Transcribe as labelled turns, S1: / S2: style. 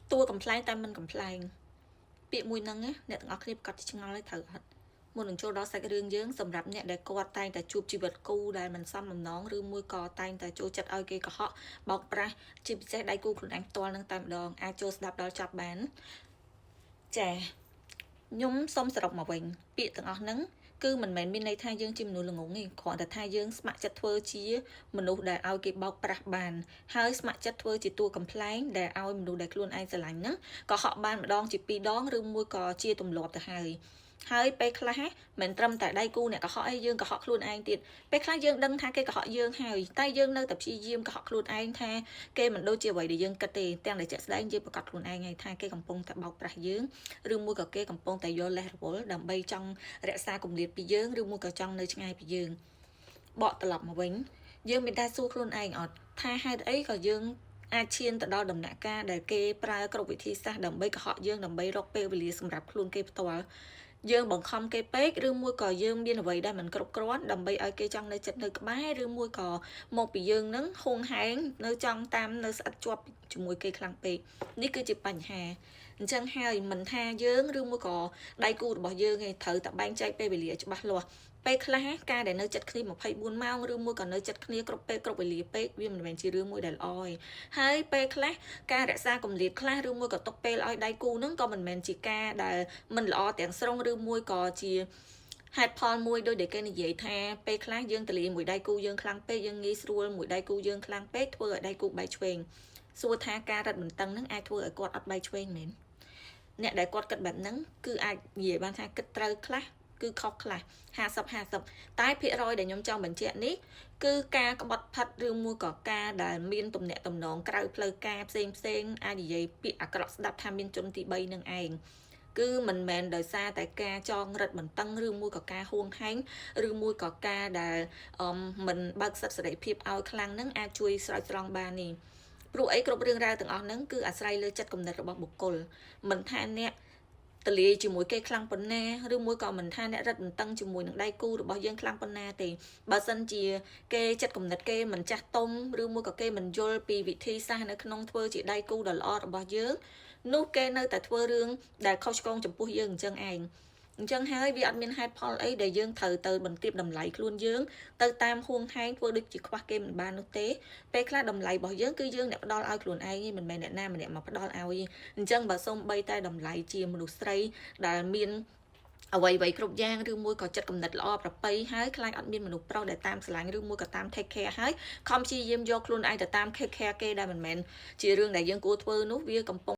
S1: tua cầm play tay mình cầm play bị mùi nâng á nè ngọc clip cắt chừng ngó lấy thử hết một lần chỗ đó sẽ cái đường dưỡng sầm rạp nè để quạt tayแต่chụp chỉ vật cu để mình xăm làm nón rư mùi cò tayแต่chỗ chặt ao kia có họ bọc ra chỉ sẽ đai cuខ្លួនឯងផ្ទាល់នឹងតែម្ដងអាចចូលស្ដាប់ដល់ចាប់បានចាខ្ញុំសុំសរុបមកវិញពាក្យទាំងអស់ហ្នឹងគឺមិនមែនមានន័យថាយើងជាមនុស្សល្ងងទេគ្រាន់តែថាយើងស្ម័គ្រចិត្តធ្វើជាមនុស្សដែលឲ្យគេបោកប្រាស់បានហើយស្ម័គ្រចិត្តធ្វើជាតួកំ pl ែងដែលឲ្យមនុស្សដែលខ្លួនឯងស្រឡាញ់ហ្នឹងក៏ហក់បានម្ដងជា2ដងឬមួយក៏ជាទម្លាប់ទៅហើយពេលខ្លះមិនត្រឹមតែដៃគូអ្នកកុហកអីយើងកុហកខ្លួនឯងទៀតពេលខ្លះយើងដឹងថាគេកុហកយើងហើយតែយើងនៅតែព្យាយាមកុហកខ្លួនឯងថាគេមិនដូចជាអ្វីដែលយើងគិតទេទាំងតែជាក់ស្ដែងយើងប្រកាសខ្លួនឯងហើយថាគេកំពុងតែបោកប្រាស់យើងឬមួយក៏គេកំពុងតែយកលេសរវល់ដើម្បីចង់រក្សាគម្លាតពីយើងឬមួយក៏ចង់នៅឆ្ងាយពីយើងបកត្រឡប់មកវិញយើងមានតែសួរខ្លួនឯងអត់ថាហេតុអីក៏យើងអាចឈានទៅដល់ដំណាក់កាលដែលគេប្រើគ្រប់វិធីសាស្ត្រដើម្បីកុហកយើងដើម្បីរកពេលវេលាសម្រាប់ខ្លួនគេផ្ទាល់យើងបង្ខំគេពេកឬមួយក៏យើងមានអ្វីដែលមិនគ្រប់គ្រាន់ដើម្បីឲ្យគេចង់នៅចិត្តនៅក្បែរឬមួយក៏មកពីយើងនឹងហួងហែងនៅចង់តាមនៅស្អិតជាប់ជាមួយគេខ្លាំងពេកនេះគឺជាបញ្ហាអញ្ចឹងហើយមិនថាយើងឬមួយក៏ដៃគូរបស់យើងឯងត្រូវតែបែងចែកពេលវេលាច្បាស់លាស់ពេលខ្លះការដែលនៅចិត្តគ្នា24ម៉ោងឬមួយក៏នៅចិត្តគ្នាគ្រប់ពេលគ្រប់វេលាពេកវាមិនមែនជារឿងមួយដែលល្អទេហើយពេលខ្លះការរក្សាគម្លាតខ្លះឬមួយក៏ទុកពេលឲ្យដៃគូហ្នឹងក៏មិនមែនជាការដែលមិនល្អទាំងស្រុងឬមួយក៏ជាហេតុផលមួយដោយដែលគេនិយាយថាពេលខ្លះយើងទលាមួយដៃគូយើងខ្លាំងពេកយើងងាយស្រួលមួយដៃគូយើងខ្លាំងពេកធ្វើឲ្យដៃគូបែកឆ្វេងសួរថាការរឹតបន្តឹងហ្នឹងអាចធ្វើឲ្យគាត់អត់បែកឆ្វេងមែនអ្នកដែលគាត់គិតបែបហ្នឹងគឺអាចនិយាយបានថាគិតត្រូវខ្លះគឺខុសខ្លះ50-50តែភាគរយដែលខ្ញុំចង់បញ្ជាក់នេះគឺការក្បត់ផាត់ឬមួយក៏ការដែលមានទំនាក់ទំនងក្រៅផ្លូវការផ្សេងអាចនិយាយពាក្យអាក្រក់ស្ដាប់ថាមានជនទី3នឹងឯងគឺមិនមែនដោយសារតែការចងរឹតបន្តឹងឬមួយក៏ការហួងហែងឬមួយក៏ការដែលមិនបើកសិទ្ធិសេរីភាពឲ្យខ្លាំងនឹងអាចជួយស្រោចស្រង់បាននេះព្រោះអីគ្រប់រឿងរ៉ាវទាំងអស់ហ្នឹងគឺអាស្រ័យលើចិត្តគំនិតរបស់បុគ្គលមិនថាអ្នកតលាជាមួយគេខ្លាំងប៉ុណ្ណាឬមួយក៏មិនថាអ្នករឹតបន្តឹងជាមួយនឹងដៃគូរបស់យើងខ្លាំងប៉ុណ្ណាទេបើសិនជាគេចិត្តគំនិតគេមិនចាស់ទុំឬមួយក៏គេមិនយល់ពីវិធីសាស្ត្រនៅក្នុងធ្វើជាដៃគូដ៏ល្អរបស់យើងនោះគេនៅតែធ្វើរឿងដែលខុសឆ្គងចំពោះយើងអញ្ចឹងឯងអញ្ចឹងហើយវាអត់មានហេតុផលអីដែលយើងត្រូវទៅបន្ទាបតម្លៃខ្លួនយើងទៅតាមហួងហែងធ្វើដូចជាខ្វះគេមិនបាននោះទេពេលខ្លះតម្លៃរបស់យើងគឺយើងអ្នកផ្ដល់ឲ្យខ្លួនឯងមិនមែនអ្នកណាម្នាក់មកផ្ដល់ឲ្យអញ្ចឹងបើសូម្បីតែតម្លៃជាមនុស្សស្រីដែលមានអ្វីគ្រប់យ៉ាងឬមួយក៏ចិត្តគំនិតល្អប្រពៃហើយខ្លាចអត់មានមនុស្សប្រុសដែលតាមស្រឡាញ់ឬមួយក៏តាម take care ហើយខំព្យាយាមយកខ្លួនឯងទៅតាម take care គេដែលមិនមែនជារឿងដែលយើងគួរធ្វើនោះវាកំពុង